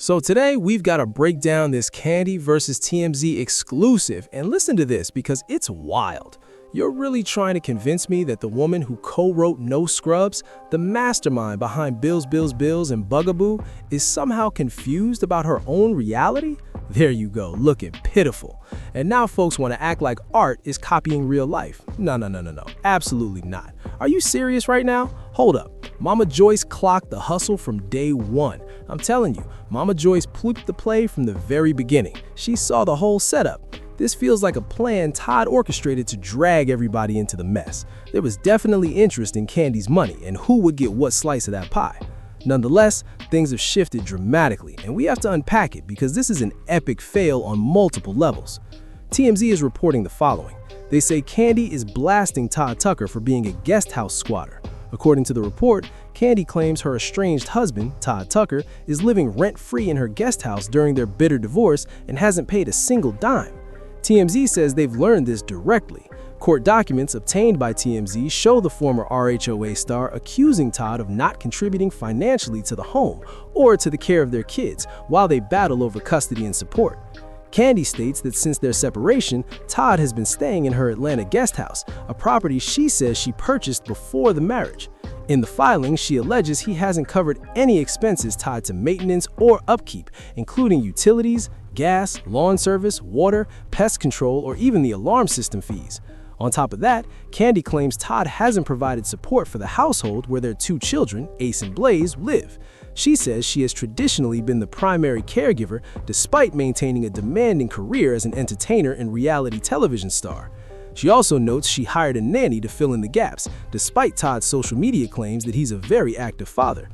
So today we've got to break down this Kandi versus TMZ exclusive, and listen to this because it's wild. You're really trying to convince me that the woman who co-wrote No Scrubs, the mastermind behind Bills, Bills, Bills and Bugaboo, is somehow confused about her own reality? There you go, looking pitiful. And now folks want to act like art is copying real life. No, absolutely not. Are you serious right now? Hold up. Mama Joyce clocked the hustle from day one. I'm telling you, Mama Joyce plooped the play from the very beginning. She saw the whole setup. This feels like a plan Todd orchestrated to drag everybody into the mess. There was definitely interest in Kandi's money and who would get what slice of that pie. Nonetheless, things have shifted dramatically, and we have to unpack it because this is an epic fail on multiple levels. TMZ is reporting the following. They say Kandi is blasting Todd Tucker for being a guest house squatter. According to the report, Kandi claims her estranged husband, Todd Tucker, is living rent-free in her guest house during their bitter divorce and hasn't paid a single dime. TMZ says they've learned this directly. Court documents obtained by TMZ show the former RHOA star accusing Todd of not contributing financially to the home or to the care of their kids while they battle over custody and support. Kandi states that since their separation, Todd has been staying in her Atlanta guest house, a property she says she purchased before the marriage. In the filing, she alleges he hasn't covered any expenses tied to maintenance or upkeep, including utilities, gas, lawn service, water, pest control, or even the alarm system fees. On top of that, Kandi claims Todd hasn't provided support for the household where their two children, Ace and Blaze, live. She says she has traditionally been the primary caregiver despite maintaining a demanding career as an entertainer and reality television star. She also notes she hired a nanny to fill in the gaps, despite Todd's social media claims that he's a very active father.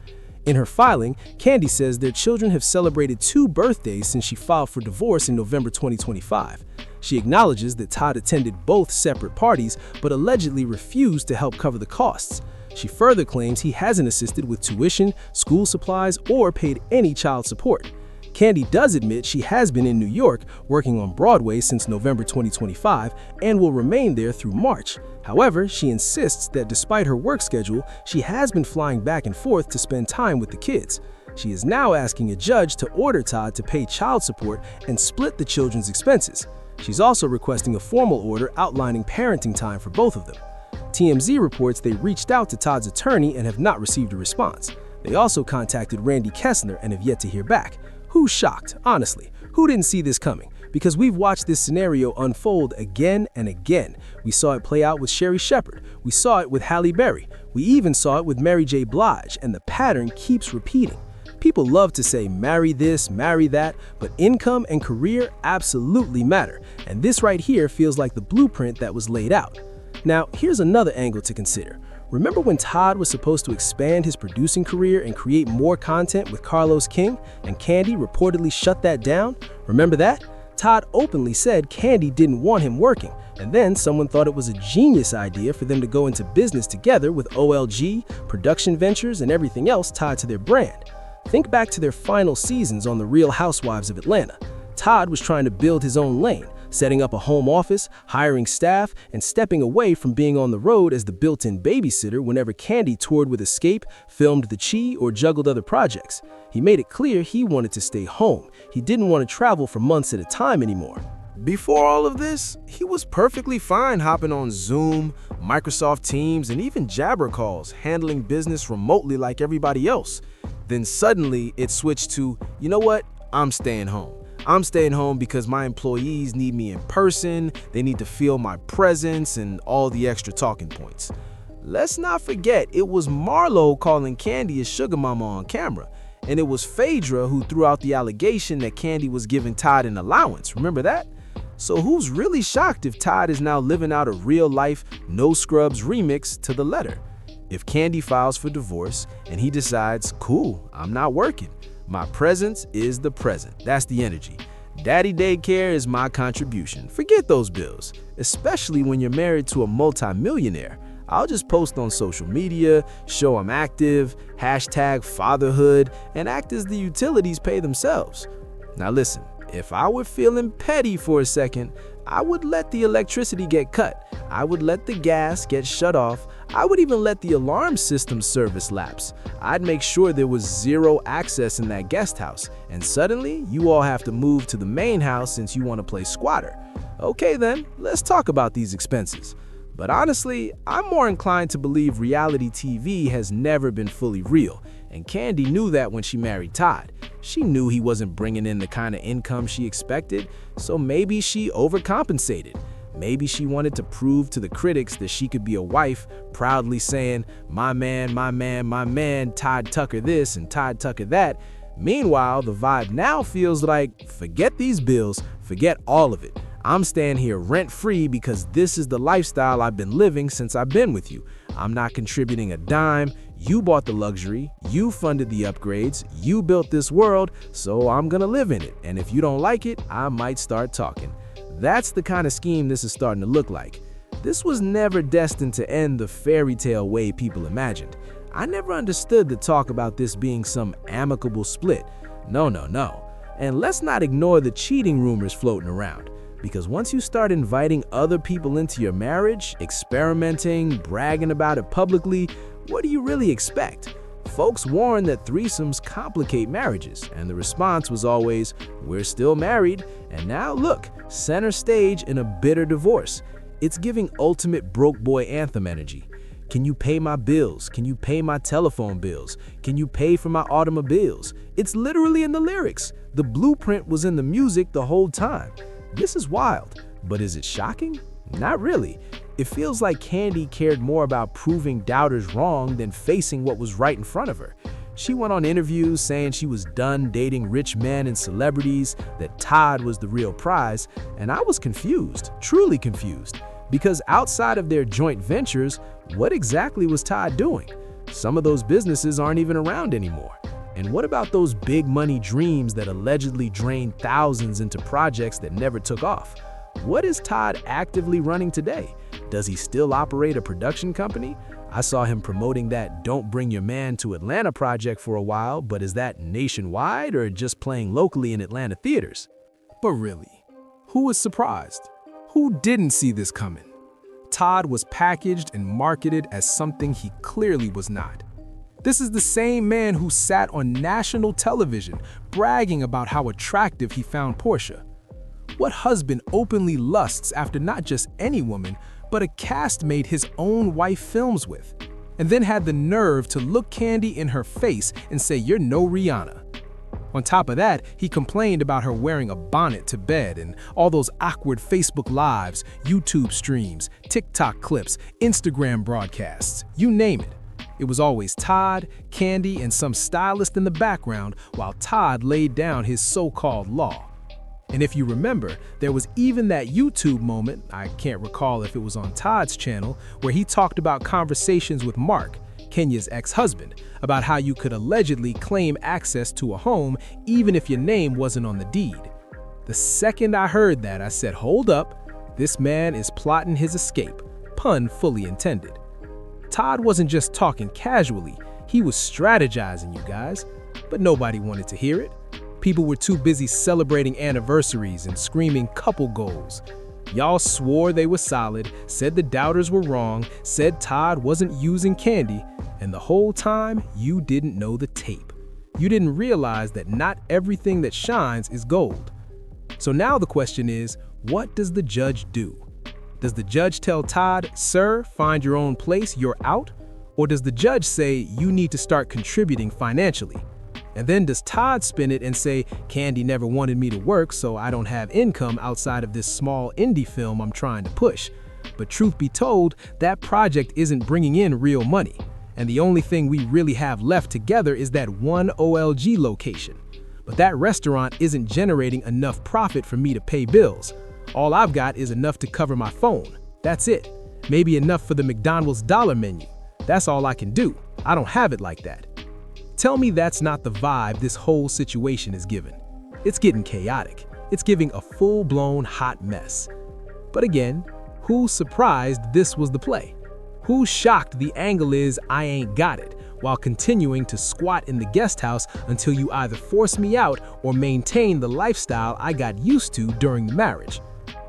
In her filing, Kandi says their children have celebrated 2 birthdays since she filed for divorce in November 2025. She acknowledges that Todd attended both separate parties but allegedly refused to help cover the costs. She further claims he hasn't assisted with tuition, school supplies, or paid any child support. Kandi does admit she has been in New York working on Broadway since November 2025 and will remain there through March. However, she insists that despite her work schedule, she has been flying back and forth to spend time with the kids. She is now asking a judge to order Todd to pay child support and split the children's expenses. She's also requesting a formal order outlining parenting time for both of them. TMZ reports they reached out to Todd's attorney and have not received a response. They also contacted Randy Kessler and have yet to hear back. Who's shocked? Honestly, who didn't see this coming? Because we've watched this scenario unfold again and again. We saw it play out with Sherri Shepherd. We saw it with Halle Berry. We even saw it with Mary J. Blige, and the pattern keeps repeating. People love to say marry this, marry that, but income and career absolutely matter, and this right here feels like the blueprint that was laid out. Now, here's another angle to consider. Remember when Todd was supposed to expand his producing career and create more content with Carlos King, and Kandi reportedly shut that down? Remember that? Todd openly said Kandi didn't want him working, and then someone thought it was a genius idea for them to go into business together with OLG, production ventures, and everything else tied to their brand. Think back to their final seasons on The Real Housewives of Atlanta. Todd was trying to build his own lane, setting up a home office, hiring staff, and stepping away from being on the road as the built-in babysitter whenever Kandi toured with Escape, filmed The Chi, or juggled other projects. He made it clear he wanted to stay home. He didn't want to travel for months at a time anymore. Before all of this, he was perfectly fine hopping on Zoom, Microsoft Teams, and even Jabber calls, handling business remotely like everybody else. Then suddenly it switched to, you know what, I'm staying home. I'm staying home because my employees need me in person, they need to feel my presence, and all the extra talking points. Let's not forget, it was Marlo calling Kandi a sugar mama on camera, and it was Phaedra who threw out the allegation that Kandi was giving Todd an allowance, remember that? So who's really shocked if Todd is now living out a real-life, No Scrubs remix to the letter? If Kandi files for divorce and he decides, cool, I'm not working, my presence is the present. That's the energy. Daddy daycare is my contribution. Forget those bills, especially when you're married to a multi-millionaire. I'll just post on social media, show I'm active, hashtag fatherhood, and act as the utilities pay themselves. Now listen, if I were feeling petty for a second, I would let the electricity get cut. I would let the gas get shut off. I would even let the alarm system service lapse. I'd make sure there was zero access in that guest house, and suddenly you all have to move to the main house since you want to play squatter. Okay then, let's talk about these expenses. But honestly, I'm more inclined to believe reality TV has never been fully real, and Kandi knew that when she married Todd. She knew he wasn't bringing in the kind of income she expected, so maybe she overcompensated. Maybe she wanted to prove to the critics that she could be a wife, proudly saying, "My man, my man, my man, Todd Tucker this and Todd Tucker that." Meanwhile, the vibe now feels like, forget these bills, forget all of it. I'm staying here rent-free because this is the lifestyle I've been living since I've been with you. I'm not contributing a dime. You bought the luxury, you funded the upgrades, you built this world, so I'm gonna live in it. And if you don't like it, I might start talking. That's the kind of scheme this is starting to look like. This was never destined to end the fairy tale way people imagined. I never understood the talk about this being some amicable split. No. And let's not ignore the cheating rumors floating around. Because once you start inviting other people into your marriage, experimenting, bragging about it publicly, what do you really expect? Folks warn that threesomes complicate marriages, and the response was always, "We're still married," and now look, center stage in a bitter divorce. It's giving ultimate broke boy anthem energy. Can you pay my bills? Can you pay my telephone bills? Can you pay for my automobiles? It's literally in the lyrics. The blueprint was in the music the whole time. This is wild, but is it shocking? Not really. It feels like Kandi cared more about proving doubters wrong than facing what was right in front of her. She went on interviews saying she was done dating rich men and celebrities, that Todd was the real prize, and I was confused, truly confused, because outside of their joint ventures, what exactly was Todd doing? Some of those businesses aren't even around anymore. And what about those big money dreams that allegedly drained thousands into projects that never took off? What is Todd actively running today? Does he still operate a production company? I saw him promoting that Don't Bring Your Man to Atlanta project for a while, but is that nationwide or just playing locally in Atlanta theaters? But really, who was surprised? Who didn't see this coming? Todd was packaged and marketed as something he clearly was not. This is the same man who sat on national television bragging about how attractive he found Portia. What husband openly lusts after not just any woman, but a castmate his own wife films with, and then had the nerve to look Kandi in her face and say, "You're no Rihanna"? On top of that, he complained about her wearing a bonnet to bed and all those awkward Facebook Lives, YouTube streams, TikTok clips, Instagram broadcasts, you name it. It was always Todd, Kandi, and some stylist in the background while Todd laid down his so-called law. And if you remember, there was even that YouTube moment, I can't recall if it was on Todd's channel, where he talked about conversations with Mark, Kenya's ex-husband, about how you could allegedly claim access to a home even if your name wasn't on the deed. The second I heard that, I said, hold up, this man is plotting his escape, pun fully intended. Todd wasn't just talking casually, he was strategizing, you guys. But nobody wanted to hear it. People were too busy celebrating anniversaries and screaming couple goals. Y'all swore they were solid, said the doubters were wrong, said Todd wasn't using Kandi, and the whole time you didn't know the tape. You didn't realize that not everything that shines is gold. So now the question is, what does the judge do? Does the judge tell Todd, "Sir, find your own place, you're out"? Or does the judge say, "You need to start contributing financially"? And then does Todd spin it and say, "Kandi never wanted me to work, so I don't have income outside of this small indie film I'm trying to push"? But truth be told, that project isn't bringing in real money. And the only thing we really have left together is that one OLG location. But that restaurant isn't generating enough profit for me to pay bills. All I've got is enough to cover my phone. That's it. Maybe enough for the McDonald's dollar menu. That's all I can do. I don't have it like that. Tell me that's not the vibe this whole situation is giving. It's getting chaotic. It's giving a full-blown hot mess. But again, who's surprised this was the play? Who's shocked the angle is "I ain't got it," while continuing to squat in the guest house until you either force me out or maintain the lifestyle I got used to during the marriage?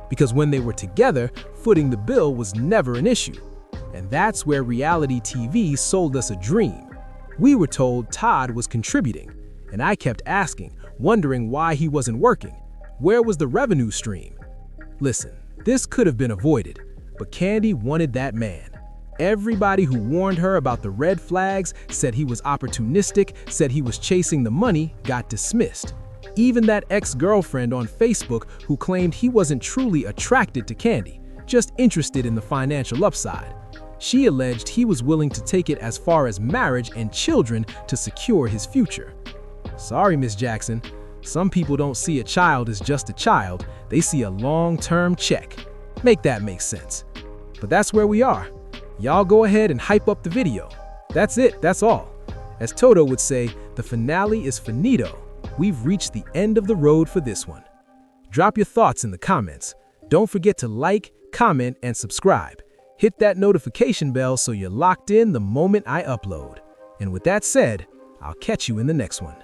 Because when they were together, footing the bill was never an issue. And that's where reality TV sold us a dream. We were told Todd was contributing, and I kept asking, wondering why he wasn't working. Where was the revenue stream? Listen, this could have been avoided, but Kandi wanted that man. Everybody who warned her about the red flags, said he was opportunistic, said he was chasing the money, got dismissed. Even that ex-girlfriend on Facebook who claimed he wasn't truly attracted to Kandi, just interested in the financial upside. She alleged he was willing to take it as far as marriage and children to secure his future. Sorry, Miss Jackson. Some people don't see a child as just a child, they see a long-term check. Make that make sense. But that's where we are. Y'all go ahead and hype up the video. That's it, that's all. As Toto would say, the finale is finito. We've reached the end of the road for this one. Drop your thoughts in the comments. Don't forget to like, comment, and subscribe. Hit that notification bell so you're locked in the moment I upload. And with that said, I'll catch you in the next one.